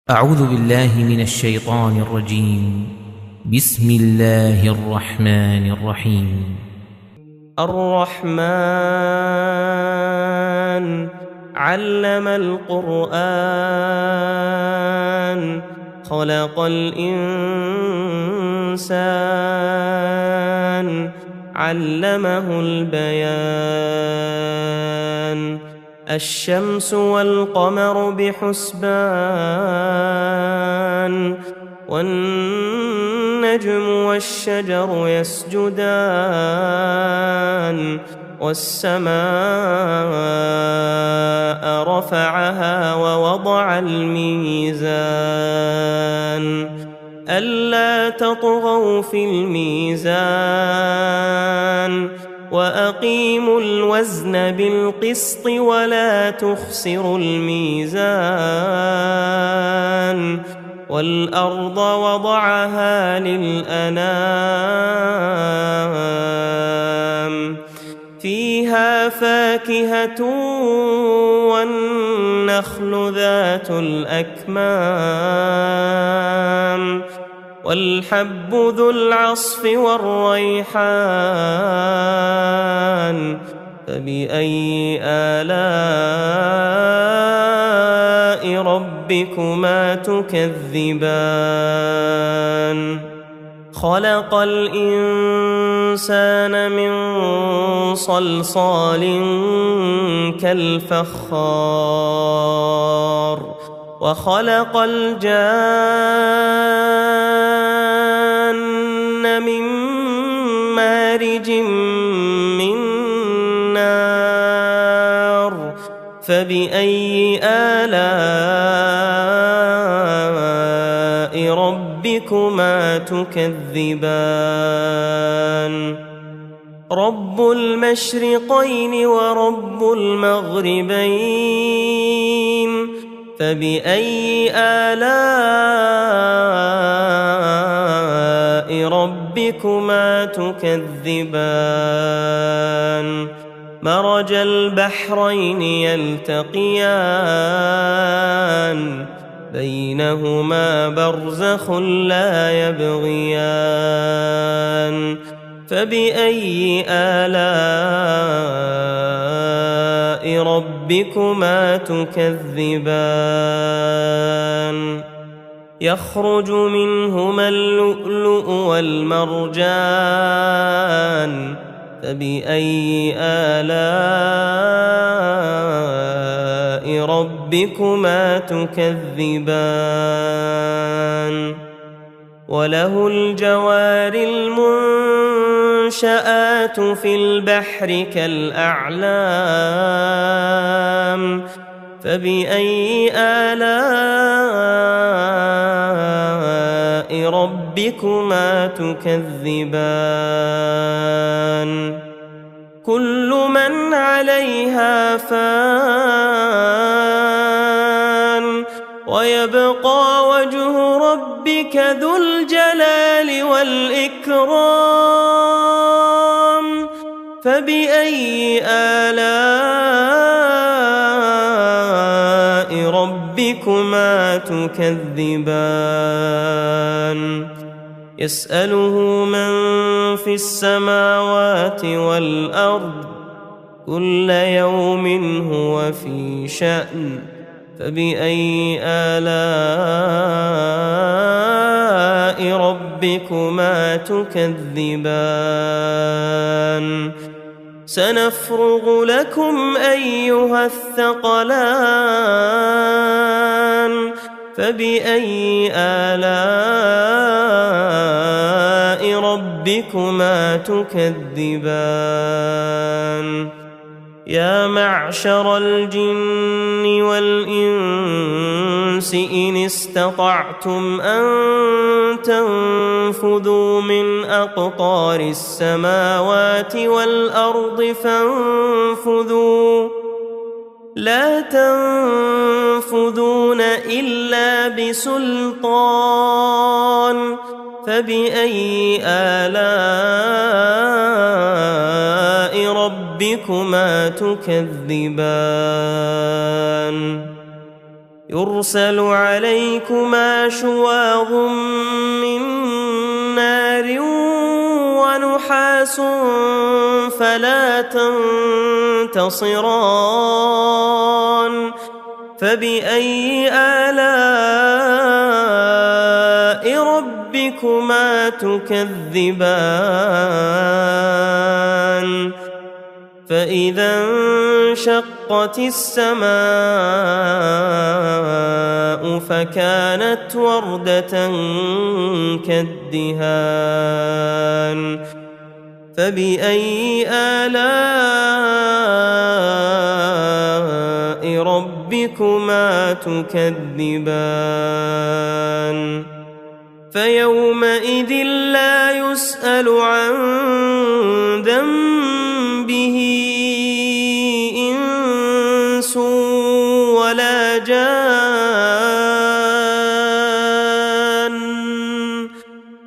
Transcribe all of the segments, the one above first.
أعوذ بالله من الشيطان الرجيم. بسم الله الرحمن الرحيم. الرحمن علم القرآن خلق الإنسان علمه البيان الشمس والقمر بحسبان والنجم والشجر يسجدان والسماء رفعها ووضع الميزان ألا تطغوا في الميزان وأقيموا الوزن بالقسط ولا تخسروا الميزان والأرض وضعها للأنام فيها فاكهة والنخل ذات الأكمام والحب ذو العصف والريحان فبأي آلاء ربكما تكذبان خلق الإنسان من صلصال كالفخار وخلق الجان من مارج من نار فبأي آلاء ربكما تكذبان رب المشرقين ورب المغربين فبأي آلاء ربكما تكذبان مرج البحرين يلتقيان بينهما برزخ لا يبغيان فبأي آلاء ربكما تكذبان يخرج منهما اللؤلؤ والمرجان فبأي آلاء ربكما تكذبان وله الجوار المنشآت في البحر كالأعلام فبأي آلاء ربكما تكذبان كل من عليها فان ويبقى وجه ربك ذو الجلال والإكرام فبأي آلاء ربكما تكذبان يسأله من في السماوات والأرض كل يوم هو في شأن فبأي آلاء ربكما تكذبان سنفرغ لكم أيها الثقلان فبأي آلاء ربكما تكذبان يا معشر الجن والإنس إن استطعتم أن تنفذوا من أقطار السماوات والأرض فانفذوا لا تنفذون إلا بسلطان فبأي آلاء ربكما تكذبان يرسل عليكما شواظ من نار ونحاس فلا تنتصران فبأي آلاء ربكما تكذبان فإذا انشقت السماء فكانت وردة كالدهان فبأي آلاء ربكما تكذبان فيومئذ لا يسأل عن ذنبه إنس ولا جان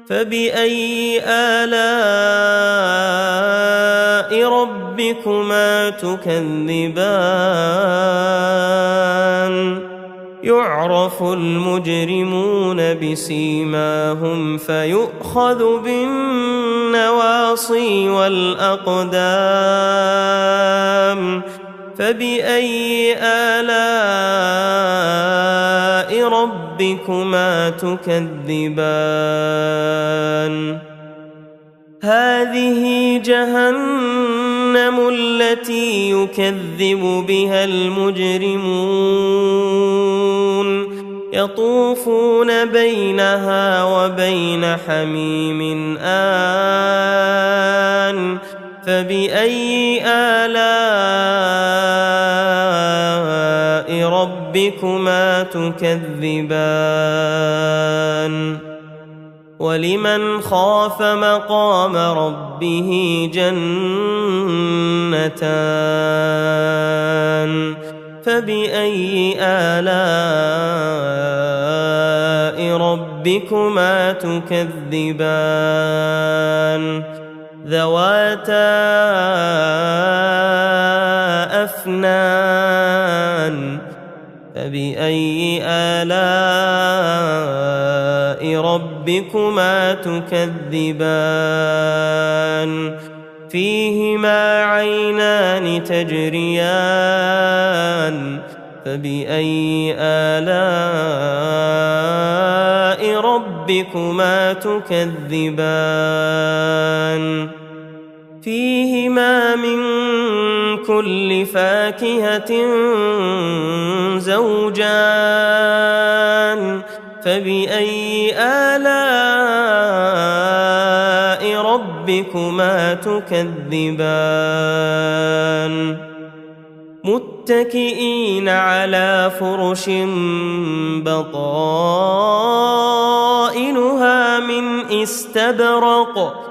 فبأي آلاء ربكما تكذبان يعرف المجرمون بسيماهم فيؤخذ بالنواصي والأقدام فبأي آلاء ربكما تكذبان هذه جهنم التي يكذب بها المجرمون يطوفون بينها وبين حميم آن فبأي آلاء ربكما تكذبان ولمن خاف مقام ربه جنتان فبأي آلاء ربكما تكذبان ذواتا أفنان فبأي آلاء ربكما تكذبان فيهما عينان تجريان فبأي آلاء ربكما تكذبان فيهما من كل فاكهة زوجان فبأي آلاء ربكما تكذبان متكئين على فرش بطائنها من استبرق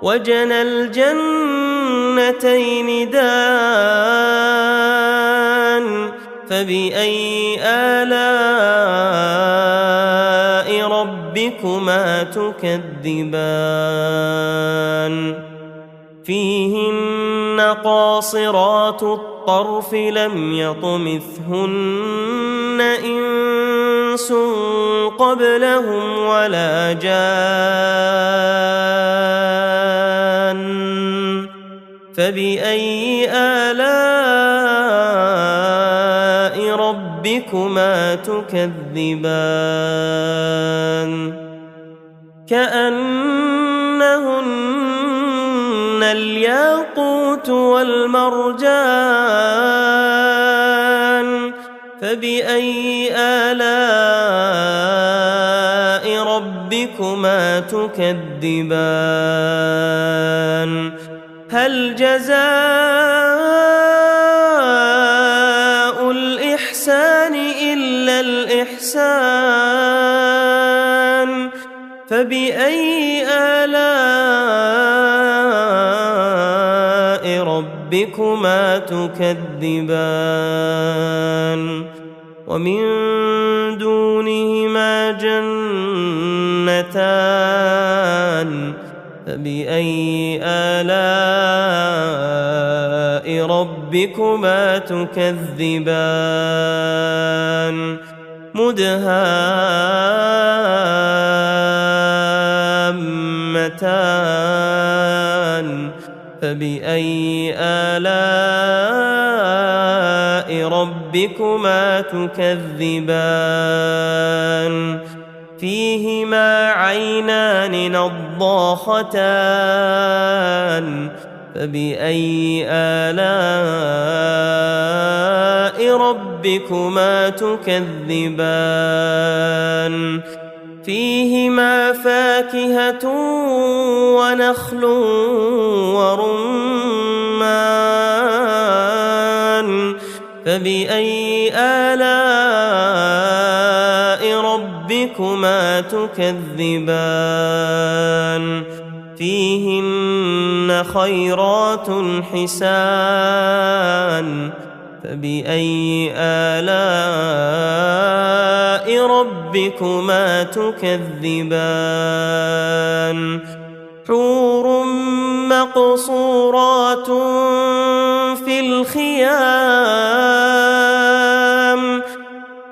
وجنى الجنتين دان فبأي آلاء ربكما تكذبان فيهن قاصرات الطرف لم يطمثهن إنس قبلهم ولا جان فبأي آلاء ربكما تكذبان كأنهن الياقوت والمرجان فبأي آلاء ربكما تكذبان هل جزاء الإحسان إلا الإحسان فبأي آلاء ربكما تكذبان ومن دونهما جنتان فبأي آلاء ربكما تكذبان مدهامتان فبأي آلاء ربكما تكذبان فيهما عينان نضاختان فبأي آلاء ربكما تكذبان فيهما فاكهة ونخل ورمان فبأي آلاء ربكما تكذبان فيهن خيرات حسان فبأي آلاء ربكما تكذبان حور مقصورات في الخيام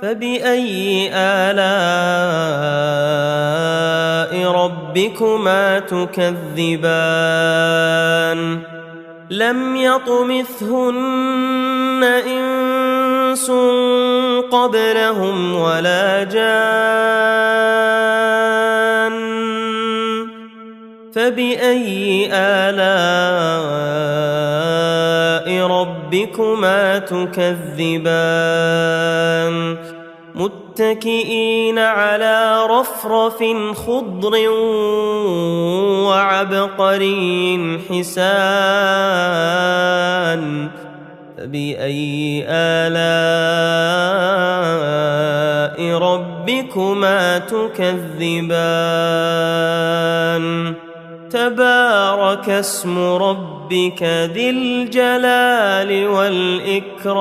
فبأي آلاء ربكما تكذبان لم يطمثهن إنس قبلهم ولا جان فبأي آلاء ربكما تكذبان متكئين على رفرف خضر وعبقري حسان فبأي آلاء ربكما تكذبان تبارك اسم ربك ذي الجلال والإكرام